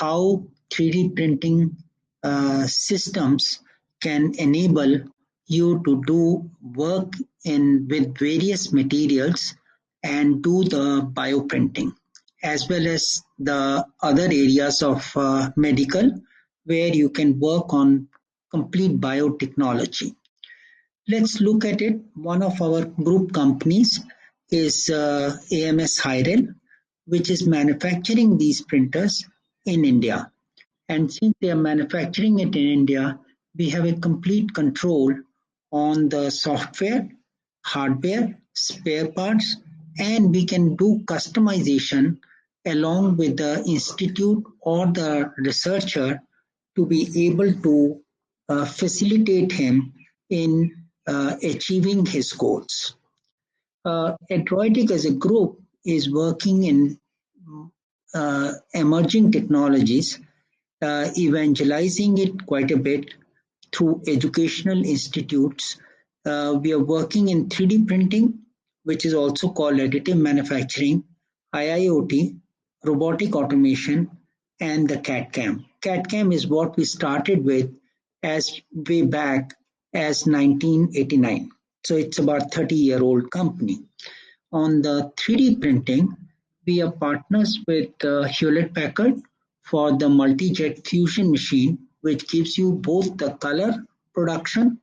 how 3D printing systems can enable you to do work with various materials and do the bioprinting, as well as the other areas of medical where you can work on complete biotechnology. Let's look at it. One of our group companies is AMS Hyrel, which is manufacturing these printers in India. And since they are manufacturing it in India, we have a complete control on the software, hardware, spare parts, and we can do customization along with the institute or the researcher to be able to facilitate him in achieving his goals. Adroitic as a group is working in emerging technologies, evangelizing it quite a bit through educational institutes. We are working in 3D printing, which is also called additive manufacturing, IIoT, robotic automation, and the CAD/CAM. CAD/CAM is what we started with as way back as 1989. So it's about 30-year-old company. On the 3D printing, we are partners with Hewlett Packard for the multi-jet fusion machine, which gives you both the color production,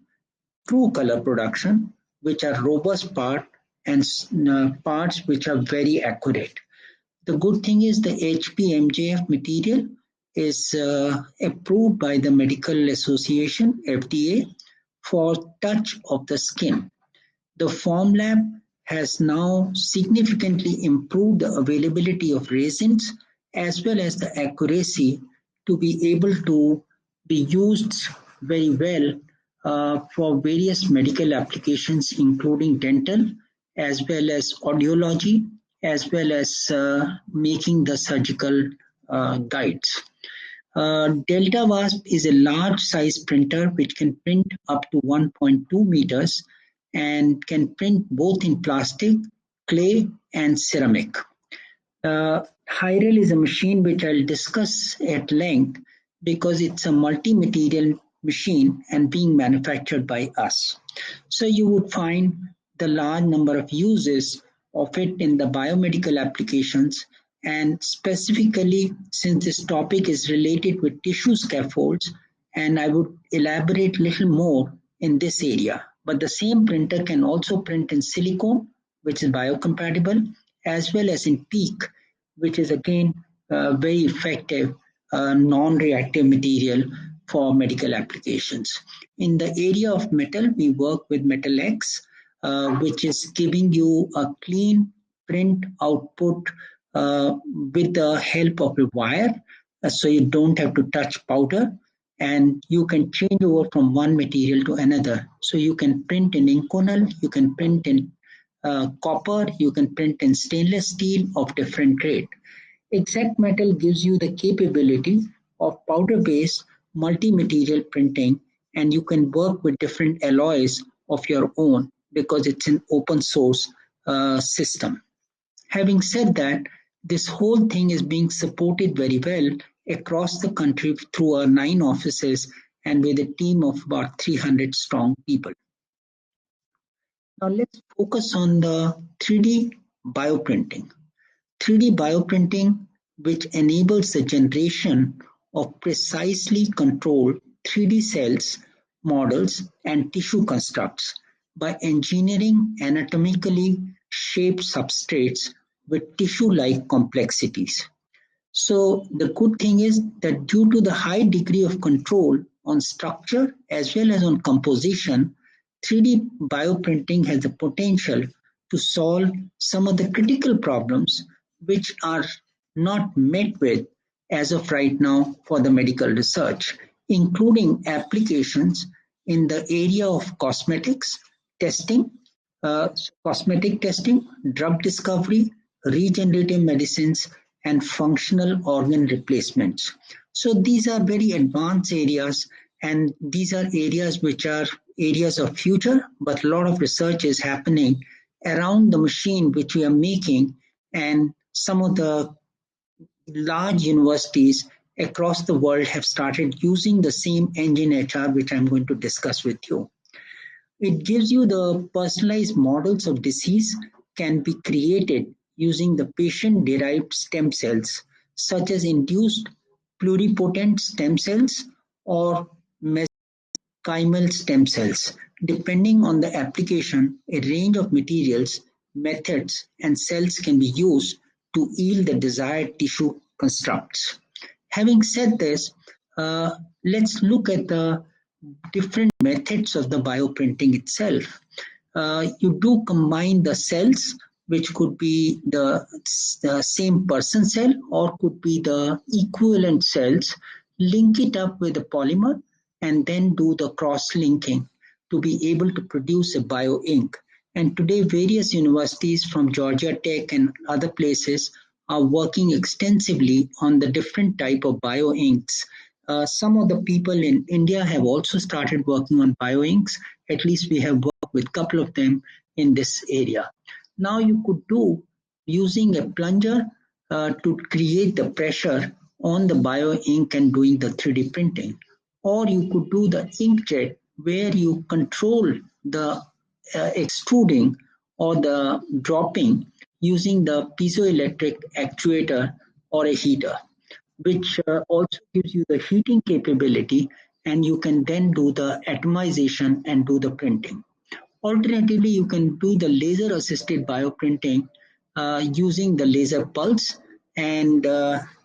true color production, which are robust part and parts which are very accurate. The good thing is the HPMJF material is approved by the Medical Association, FDA, for touch of the skin. The Formlab has now significantly improved the availability of resins as well as the accuracy to be able to be used very well for various medical applications, including dental, as well as audiology, as well as making the surgical guides. Delta Wasp is a large size printer which can print up to 1.2 meters and can print both in plastic, clay, and ceramic. Hyrel is a machine which I'll discuss at length because it's a multi-material machine and being manufactured by us. So you would find the large number of uses of it in the biomedical applications, and specifically since this topic is related with tissue scaffolds, and I would elaborate a little more in this area. But the same printer can also print in silicone, which is biocompatible, as well as in PEEK, which is again very effective non-reactive material for medical applications. In the area of metal, we work with Metal X, which is giving you a clean print output with the help of a wire, so you don't have to touch powder, and you can change over from one material to another. So you can print in Inconel, you can print in copper, you can print in stainless steel of different grade. Exact Metal gives you the capability of powder-based multi-material printing, and you can work with different alloys of your own because it's an open source system. Having said that, this whole thing is being supported very well across the country through our 9 offices and with a team of about 300 strong people. Now let's focus on the 3D bioprinting. 3D bioprinting, which enables the generation of precisely controlled 3D cells, models, and tissue constructs by engineering anatomically shaped substrates with tissue-like complexities. So the good thing is that due to the high degree of control on structure as well as on composition, 3D bioprinting has the potential to solve some of the critical problems which are not met with as of right now for the medical research, including applications in the area of cosmetics testing, cosmetic testing, drug discovery, regenerative medicines, and functional organ replacements. So these are very advanced areas, and these are areas which are areas of future, but a lot of research is happening around the machine which we are making, and some of the large universities across the world have started using the same engine HR, which I'm going to discuss with you. It gives you the personalized models of disease can be created using the patient-derived stem cells, such as induced pluripotent stem cells or mesenchymal stem cells. Depending on the application, a range of materials, methods, and cells can be used to yield the desired tissue constructs. Having said this, let's look at the different methods of the bioprinting itself. You do combine the cells, which could be the same person cell or could be the equivalent cells, link it up with a polymer, and then do the cross-linking to be able to produce a bioink. And today, various universities from Georgia Tech and other places are working extensively on the different type of bioinks. Some of the people in India have also started working on bioinks. At least we have worked with a couple of them in this area. Now you could do using a plunger to create the pressure on the bioink and doing the 3D printing. Or you could do the inkjet where you control the extruding or the dropping using the piezoelectric actuator or a heater, which also gives you the heating capability, and you can then do the atomization and do the printing. Alternatively, you can do the laser assisted bioprinting using the laser pulse and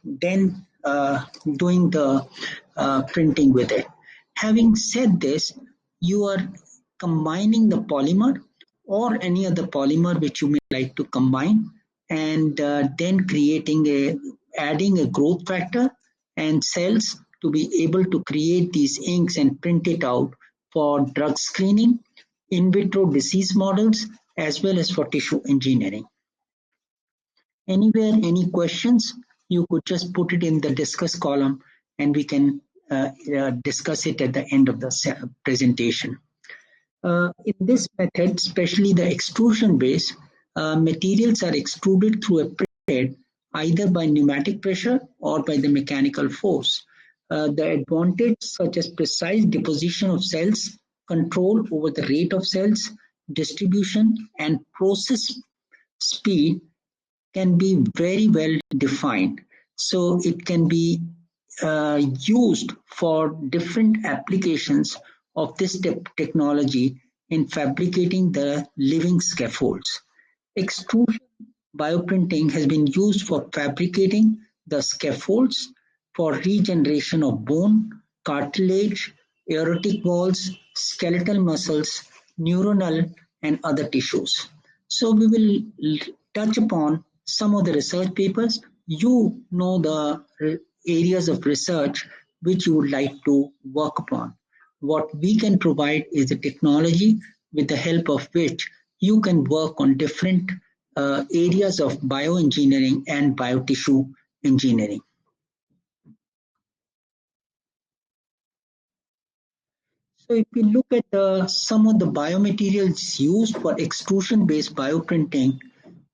then doing the printing with it. Having said this, you are combining the polymer or any other polymer which you may like to combine, and then adding a growth factor and cells to be able to create these inks and print it out for drug screening, in vitro disease models, as well as for tissue engineering. Anywhere, any questions, you could just put it in the discuss column and we can discuss it at the end of the presentation. In this method, especially the extrusion base, materials are extruded through a printhead either by pneumatic pressure or by the mechanical force. The advantage such as precise deposition of cells, control over the rate of cells, distribution, and process speed can be very well defined. So it can be used for different applications of this technology in fabricating the living scaffolds. Extrusion bioprinting has been used for fabricating the scaffolds for regeneration of bone, cartilage, aortic walls, skeletal muscles, neuronal, and other tissues. So we will touch upon some of the research papers. You know the areas of research which you would like to work upon. What we can provide is a technology with the help of which you can work on different areas of bioengineering and biotissue engineering. So if we look at some of the biomaterials used for extrusion-based bioprinting,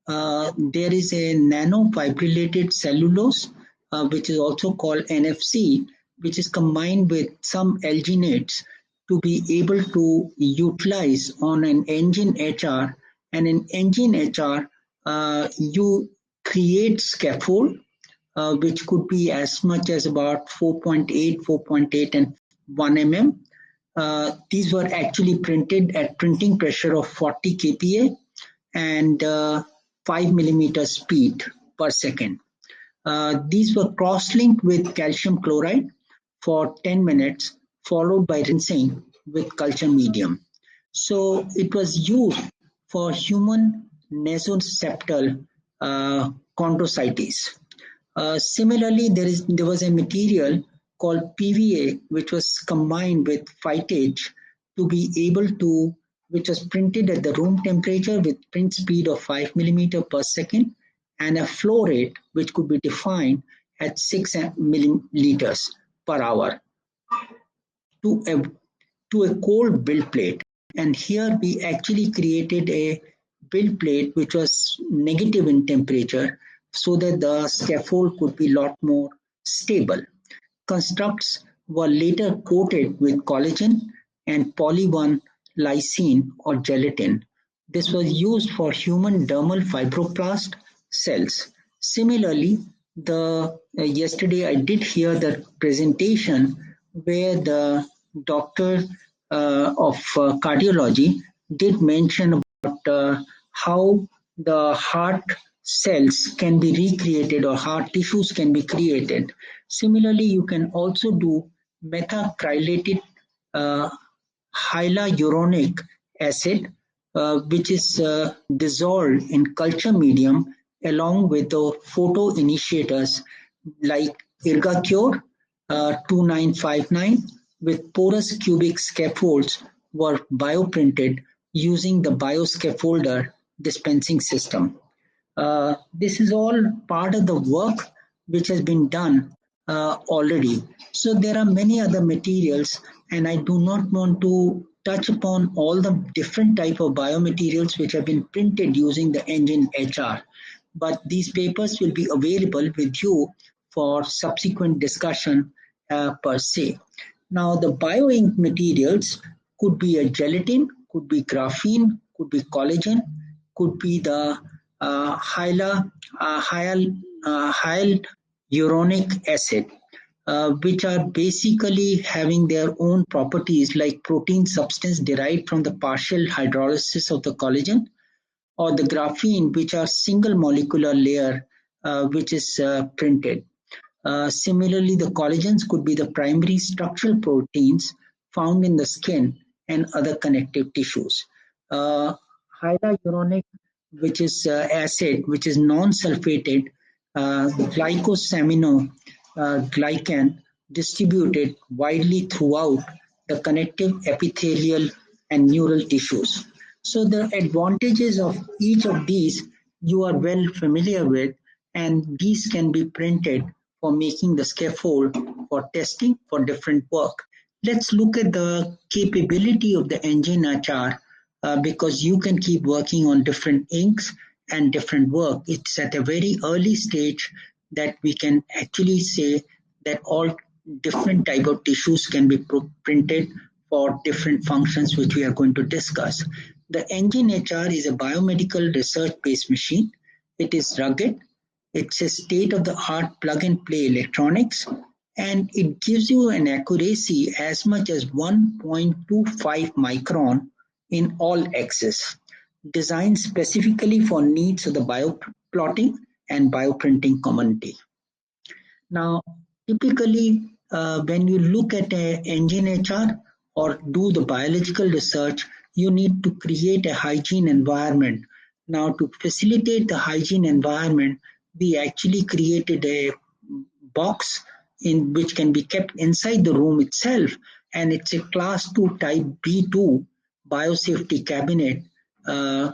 there is a nanofibrillated cellulose, which is also called NFC, which is combined with some alginates to be able to utilize on an engine HR. And in engine HR, you create scaffold, which could be as much as about 4.8, and 1 mm. These were actually printed at printing pressure of 40 kPa and 5 millimeter speed per second. These were cross-linked with calcium chloride for 10 minutes, followed by rinsing with culture medium. So it was used for human nasoseptal chondrocytes. Similarly, there was a material called PVA, which was combined with phytage to be able to, which was printed at the room temperature with print speed of 5 millimeter per second and a flow rate which could be defined at 6 milliliters per hour to a cold build plate. And here we actually created a build plate which was negative in temperature so that the scaffold could be a lot more stable. constructs were later coated with collagen and poly-1 lysine or gelatin. This was used for human dermal fibroblast cells. Similarly, yesterday I did hear the presentation where the doctor of cardiology did mention about how the heart cells can be recreated or heart tissues can be created. Similarly, you can also do methacrylated uh, hyaluronic acid, which is dissolved in culture medium along with the photoinitiators like Irgacure 2959 with porous cubic scaffolds were bioprinted using the bioscaffolder dispensing system. This is all part of the work which has been done already. So there are many other materials, and I do not want to touch upon all the different type of biomaterials which have been printed using the engine HR. But these papers will be available with you for subsequent discussion per se. Now, the bioink materials could be a gelatin, could be graphene, could be collagen, could be the hyaluronic acid, which are basically having their own properties like protein substance derived from the partial hydrolysis of the collagen, or the graphene, which are single molecular layer which is printed. Similarly, the collagens could be the primary structural proteins found in the skin and other connective tissues. Uh, Hyaluronic, which is acid, which is non-sulfated glycosamino glycan distributed widely throughout the connective epithelial and neural tissues. So the advantages of each of these you are well familiar with, and these can be printed for making the scaffold for testing for different work. Let's look at the capability of the engine HR because you can keep working on different inks and different work. It's at a very early stage that we can actually say that all different type of tissues can be printed for different functions which we are going to discuss. The engine HR is a biomedical research-based machine. It is rugged. It's a state-of-the-art plug-and-play electronics, and it gives you an accuracy as much as 1.25 micron in all axes, designed specifically for needs of the bioplotting and bioprinting community. Now, typically, when you look at an engine HR or do the biological research, you need to create a hygiene environment. Now, to facilitate the hygiene environment, we actually created a box in which can be kept inside the room itself, and it's a class 2 type B2 biosafety cabinet. uh,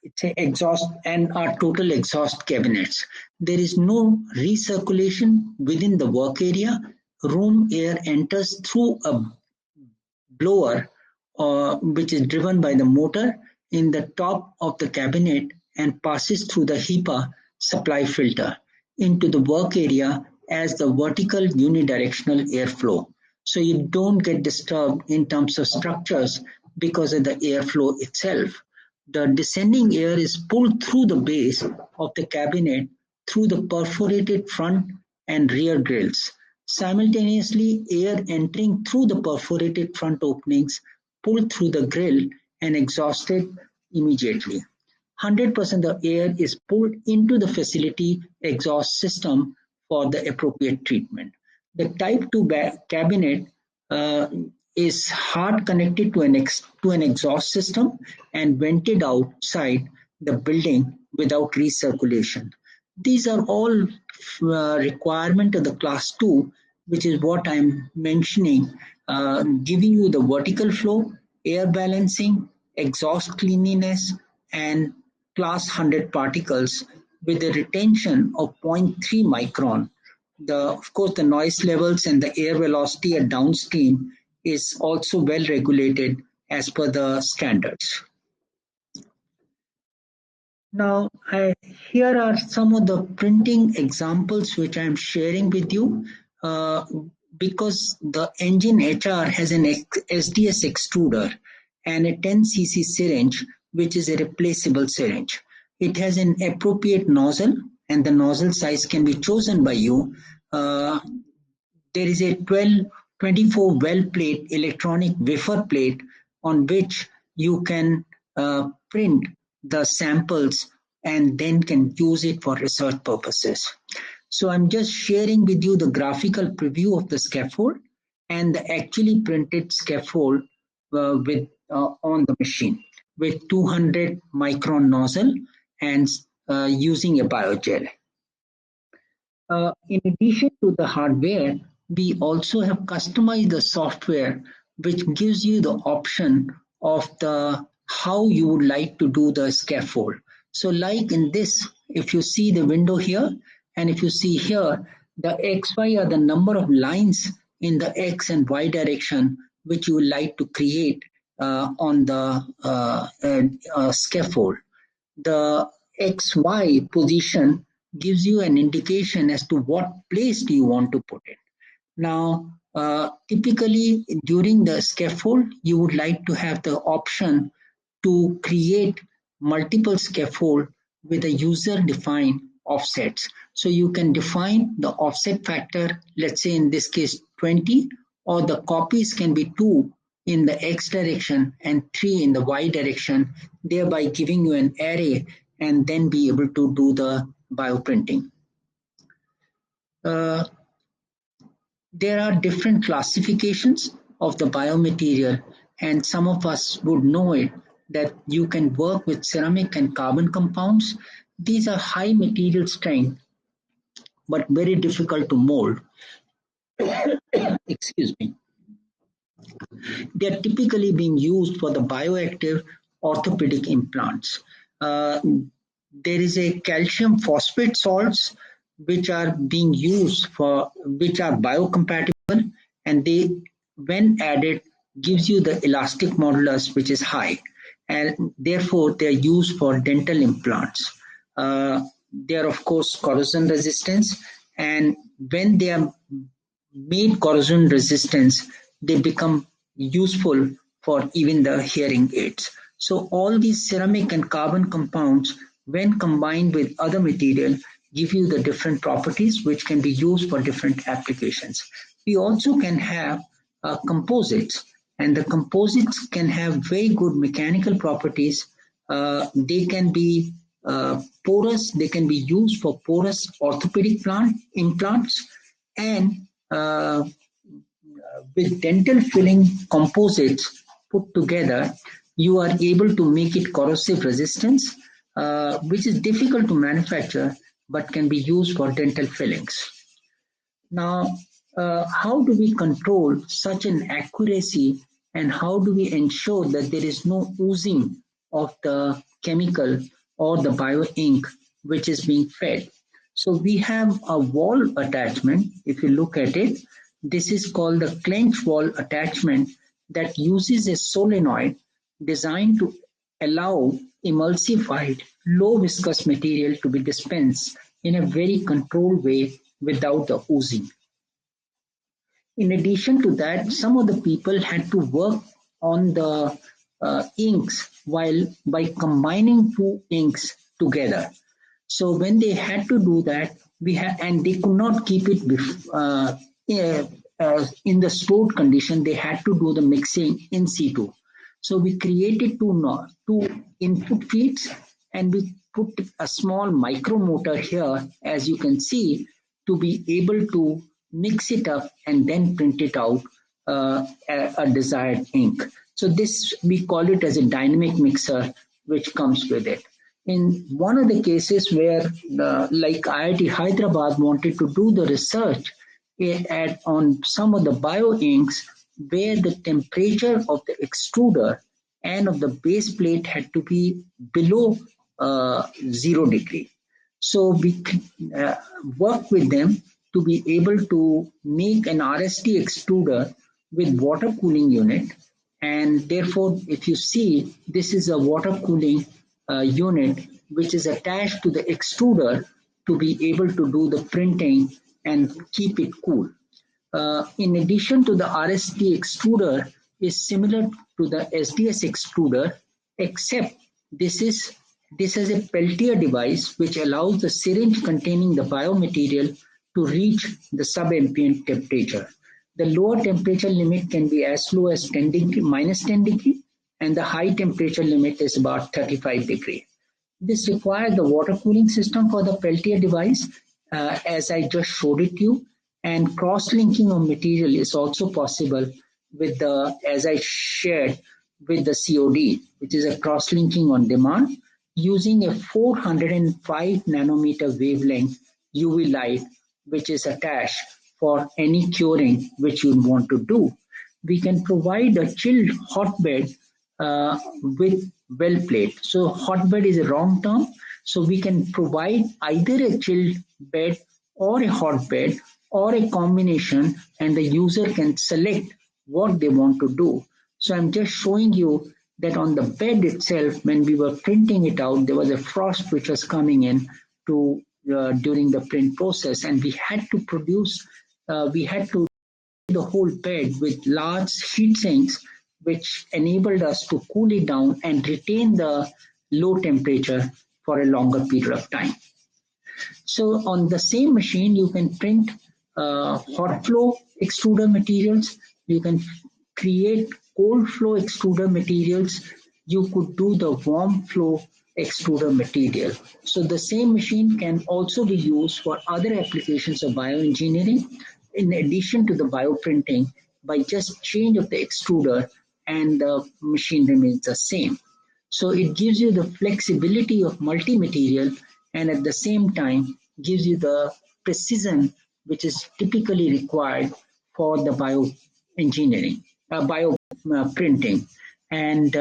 it's a exhaust and our total exhaust cabinets. There is no recirculation within the work area. Room air enters through a blower which is driven by the motor in the top of the cabinet and passes through the HEPA supply filter into the work area as the vertical unidirectional airflow. So you don't get disturbed in terms of structures because of the airflow itself. The descending air is pulled through the base of the cabinet through the perforated front and rear grills. Simultaneously, air entering through the perforated front openings pulled through the grill and exhausted immediately. 100% of air is pulled into the facility exhaust system for the appropriate treatment. The Type 2 cabinet uh, is hard connected to an exhaust system and vented outside the building without recirculation. These are all requirement of the class 2, which is what I'm mentioning, giving you the vertical flow, air balancing, exhaust cleanliness, and class 100 particles with a retention of zero point 0.3 micron. Of course, the noise levels and the air velocity at downstream is also well regulated as per the standards. Now, here are some of the printing examples which I am sharing with you. uh, because the engine HR has an SDS extruder and a 10 cc syringe, which is a replaceable syringe. It has an appropriate nozzle, and the nozzle size can be chosen by you. There is a 24 well plate electronic wafer plate on which you can print the samples and then can use it for research purposes. So I'm just sharing with you the graphical preview of the scaffold and the actually printed scaffold with on the machine with 200 micron nozzle and using a biogel. In addition to the hardware, we also have customized the software, which gives you the option of the how you would like to do the scaffold. So like in this, if you see the window here, and if you see here, the XY are the number of lines in the X and Y direction, which you would like to create on the scaffold. The XY position gives you an indication as to what place do you want to put it. Now, typically during the scaffold, you would like to have the option to create multiple scaffold with a user-defined offsets. So you can define the offset factor, let's say in this case 20, or the copies can be 2 in the X direction and 3 in the Y direction, thereby giving you an array and then be able to do the bioprinting. There are different classifications of the biomaterial, and some of us would know it that you can work with ceramic and carbon compounds. These are high material strength but very difficult to mold. Excuse me. They are typically being used for the bioactive orthopedic implants. Uh, there is a calcium phosphate salts which are being used for which are biocompatible, and they when added gives you the elastic modulus which is high, and therefore they are used for dental implants. They are of course corrosion resistance, and when they are made corrosion resistance, they become useful for even the hearing aids. So all these ceramic and carbon compounds, when combined with other material, give you the different properties which can be used for different applications. We also can have composites, and the composites can have very good mechanical properties. They can be porous, they can be used for porous orthopedic implants, and with dental filling composites put together, you are able to make it corrosive resistance, which is difficult to manufacture but can be used for dental fillings. Now, how do we control such an accuracy, and how do we ensure that there is no oozing of the chemical or the bio ink which is being fed? So we have a wall attachment. If you look at it, this is called the clench wall attachment that uses a solenoid designed to allow emulsified, low viscous material to be dispensed in a very controlled way without the oozing. In addition to that, some of the people had to work on the inks while by combining two inks together. So when they had to do that, and they could not keep it in the stored condition. They had to do the mixing in situ. So we created two input feeds, and we put a small micromotor here, as you can see, to be able to mix it up and then print it out a desired ink. So this we call it as a dynamic mixer, which comes with it. In one of the cases where, like IIT Hyderabad wanted to do the research on some of the bio inks, where the temperature of the extruder and of the base plate had to be below 0 degree. So we worked with them to be able to make an RST extruder with water cooling unit, and therefore if you see, this is a water cooling unit which is attached to the extruder to be able to do the printing and keep it cool. In addition to the RST extruder, is similar to the SDS extruder, except this is this is a Peltier device which allows the syringe containing the biomaterial to reach the subambient temperature. The lower temperature limit can be as low as 10 degree, minus 10 degree, and the high temperature limit is about 35 degree. This requires the water cooling system for the Peltier device, as I just showed it to you, and cross-linking of material is also possible with the, as I shared, with the COD, which is a cross-linking on demand, using a 405 nanometer wavelength UV light, which is attached for any curing which you want to do. We can provide a chilled hotbed with well plate. So hotbed is a wrong term. So we can provide either a chilled bed or a hotbed or a combination, and the user can select what they want to do. So I'm just showing you that on the bed itself, when we were printing it out, there was a frost which was coming in to during the print process, and we had to produce, we had to the whole bed with large heat sinks, which enabled us to cool it down and retain the low temperature for a longer period of time. So on the same machine, you can print hot flow extruder materials. You can create cold flow extruder materials. You could do the warm flow extruder material. So the same machine can also be used for other applications of bioengineering in addition to the bioprinting by just change of the extruder, and the machine remains the same. So it gives you the flexibility of multi-material, and at the same time gives you the precision which is typically required for the bioengineering, bioprinting. And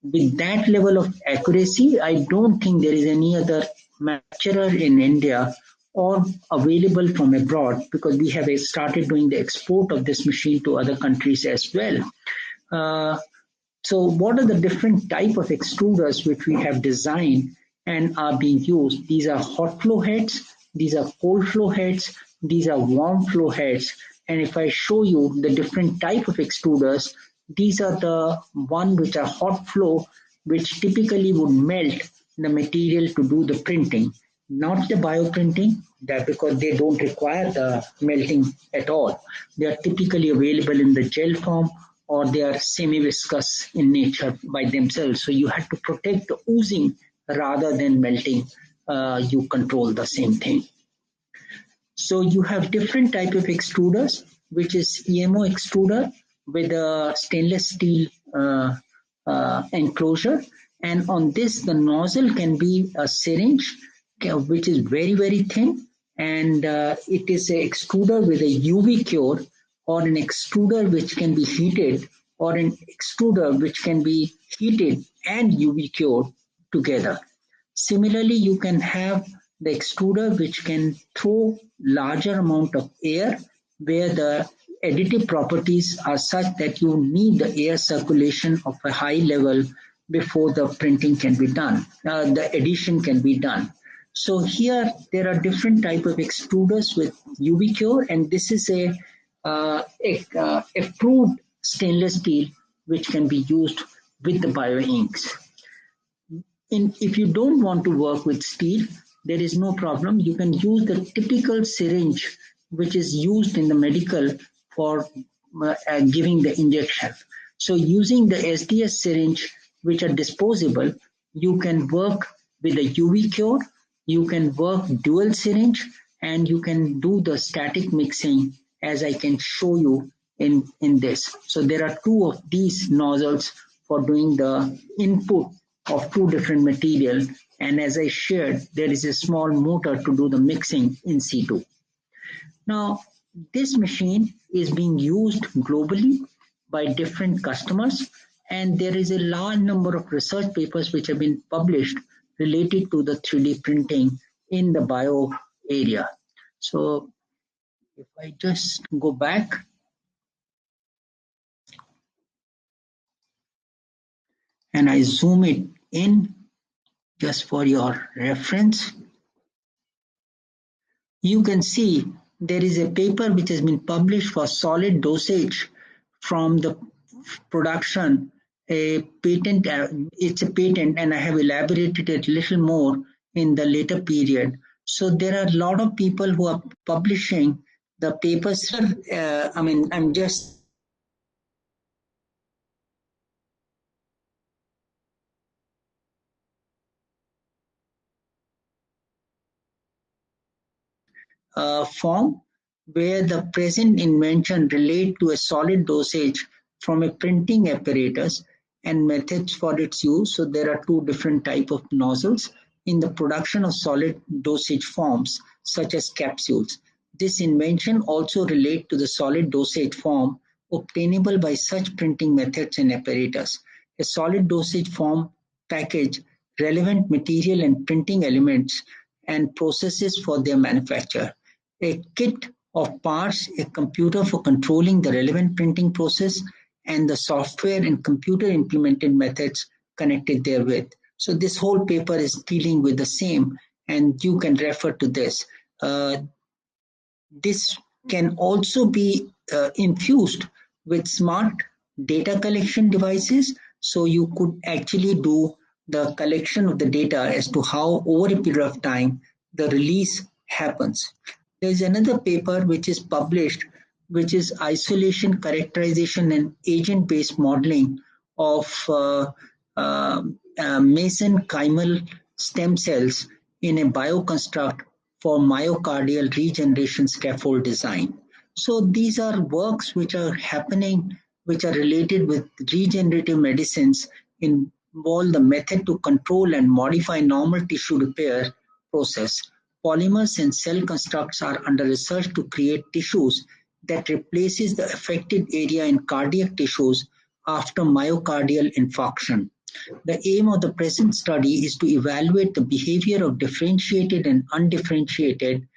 with that level of accuracy, I don't think there is any other manufacturer in India or available from abroad, because we have started doing the export of this machine to other countries as well. So what are the different type of extruders which we have designed and are being used? These are hot flow heads, these are cold flow heads, these are warm flow heads. And if I show you the different type of extruders, these are the one which are hot flow, which typically would melt the material to do the printing, not the bioprinting, that because they don't require the melting at all. They are typically available in the gel form, or they are semi-viscous in nature by themselves. So you have to protect the oozing rather than melting. You control the same thing. So you have different type of extruders, which is EMO extruder with a stainless steel enclosure. And on this, the nozzle can be a syringe, which is very, very thin. And it is an extruder with a UV cure, or an extruder which can be heated, or an extruder which can be heated and UV cured together. Similarly, you can have the extruder which can throw larger amount of air, where the additive properties are such that you need the air circulation of a high level before the printing can be done, the addition can be done. So here there are different type of extruders with UV cure, and this is a approved stainless steel which can be used with the bioinks. If you don't want to work with steel, there is no problem. You can use the typical syringe which is used in the medical for giving the injection. So using the SDS syringe, which are disposable, you can work with a UV cure, you can work dual syringe, and you can do the static mixing, as I can show you in this. So there are two of these nozzles for doing the input of two different material, and as I shared, there is a small motor to do the mixing in situ. Now, this machine is being used globally by different customers, and there is a large number of research papers which have been published related to the 3D printing in the bio area. So if I just go back, and I zoom it in just for your reference, you can see there is a paper which has been published for solid dosage from the production, a patent. It's a patent, and I have elaborated it a little more in the later period. So there are a lot of people who are publishing the papers. I'm just form where the present invention relate to a solid dosage from a printing apparatus and methods for its use. So there are two different type of nozzles in the production of solid dosage forms such as capsules. This invention also relate to the solid dosage form obtainable by such printing methods and apparatus. A solid dosage form package relevant material and printing elements and processes for their manufacture. A kit of parts, a computer for controlling the relevant printing process, and the software and computer implemented methods connected therewith. So this whole paper is dealing with the same, and you can refer to this. This can also be infused with smart data collection devices. So you could actually do the collection of the data as to how over a period of time the release happens. There is another paper which is published, which is isolation, characterization, and agent-based modeling of mesenchymal stem cells in a bioconstruct for myocardial regeneration scaffold design. So these are works which are happening, which are related with regenerative medicines, involve the method to control and modify normal tissue repair process. Polymers and cell constructs are under research to create tissues that replaces the affected area in cardiac tissues after myocardial infarction. The aim of the present study is to evaluate the behavior of differentiated and undifferentiated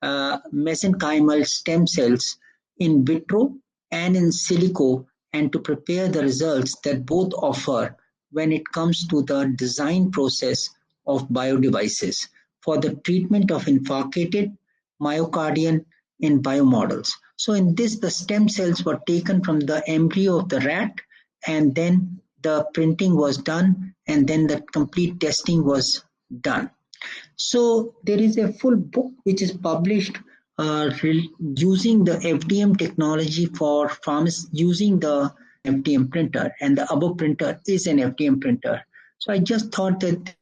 mesenchymal stem cells in vitro and in silico, and to prepare the results that both offer when it comes to the design process of biodevices for the treatment of infarcted myocardium in biomodels. So in this, the stem cells were taken from the embryo of the rat, and then the printing was done, and then the complete testing was done. So there is a full book which is published using the FDM technology for pharmacy, using the FDM printer, and the above printer is an FDM printer. So I just thought that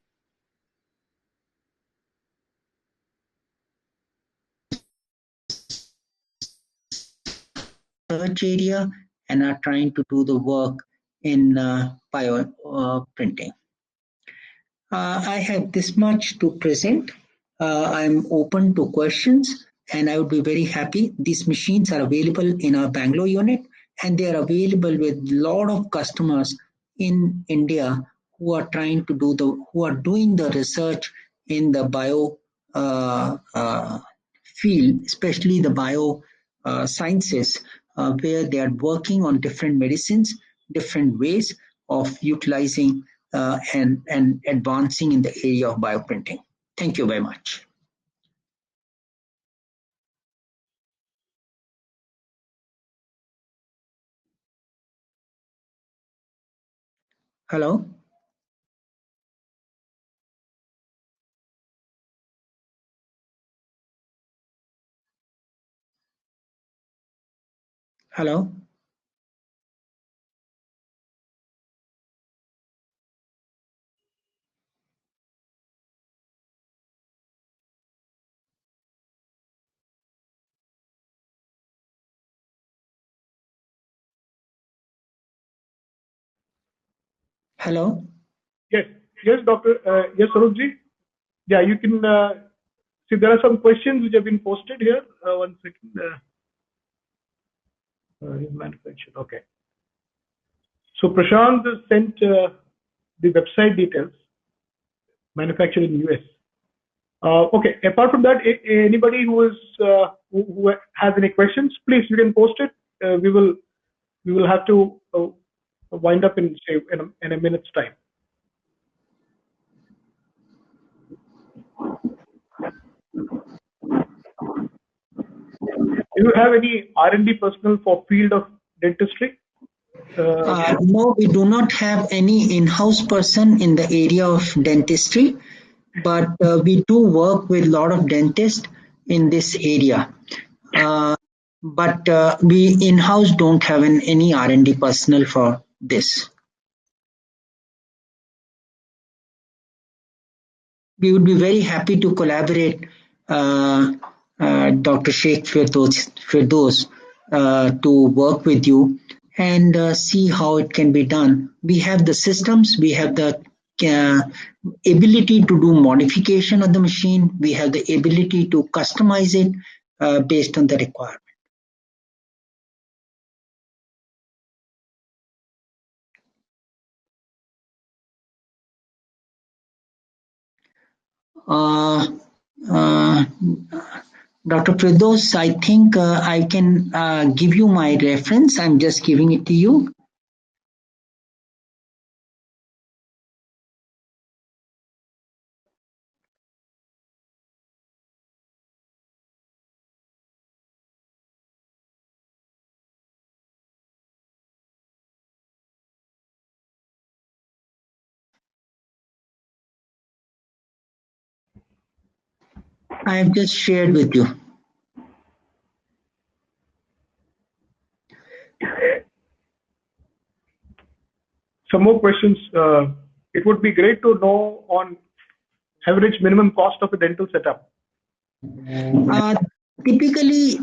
research area and are trying to do the work in bio printing. I have this much to present. I'm open to questions, and I would be very happy. These machines are available in our Bangalore unit, and they are available with a lot of customers in India who are trying to who are doing the research in the bio field, especially the bio sciences, where they are working on different medicines, different ways of utilizing and advancing in the area of bioprinting. Thank you very much. Hello? Hello? Hello? Yes, yes, Doctor. Yes, Saroopji. Yeah, you can see there are some questions which have been posted here. One second. Manufactured. Okay. So Prashant sent the website details. Manufactured in US. Okay. Apart from that, anybody who is who has any questions, please you can post it. We will have to wind up in say in a minute's time. Do you have any R&D personnel for field of dentistry? No, we do not have any in-house person in the area of dentistry, but we do work with a lot of dentists in this area. But we in-house don't have any R&D personnel for this. We would be very happy to collaborate, Dr. Sheikh Firdaus, to work with you and see how it can be done. We have the systems, we have the ability to do modification of the machine, we have the ability to customize it based on the requirement. Dr. Firdaus, I think I can give you my reference. I'm just giving it to you. I have just shared with you. Some more questions. It would be great to know on average minimum cost of a dental setup. Typically,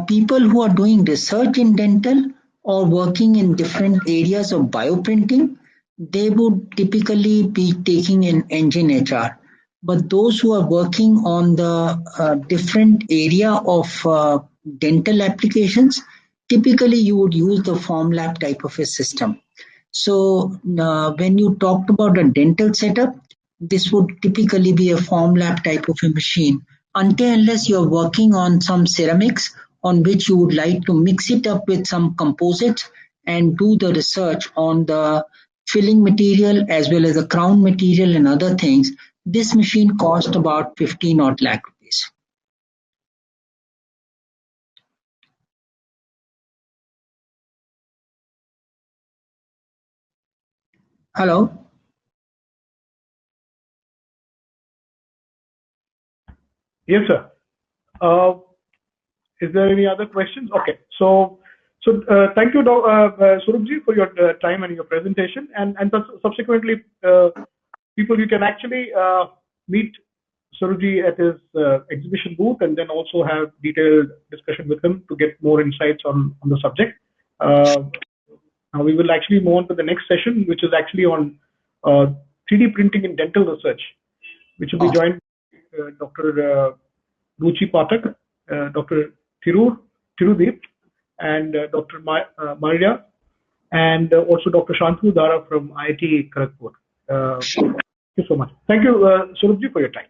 people who are doing research in dental or working in different areas of bioprinting, they would typically be taking an engine HR. But those who are working on the different area of dental applications, typically you would use the Formlab type of a system. So when you talked about a dental setup, this would typically be a Formlab type of a machine. Until unless you're working on some ceramics on which you would like to mix it up with some composites and do the research on the filling material as well as the crown material and other things, this machine cost about 15 odd lakh rupees. Hello? Yes, sir. Is there any other questions? Okay. So thank you, Saroopji, for your time and your presentation. And subsequently, people, you can actually meet Saroopji at his exhibition booth and then also have detailed discussion with him to get more insights on the subject. Now we will actually move on to the next session, which is actually on 3D printing in dental research, which will be joined by Dr. Ruchi Pathak, Dr. Thirudeep, and Dr. Maria, and also Dr. Shantanu Dara from IIT Kharagpur. Thank you so much. Thank you, Saroopji, for your time.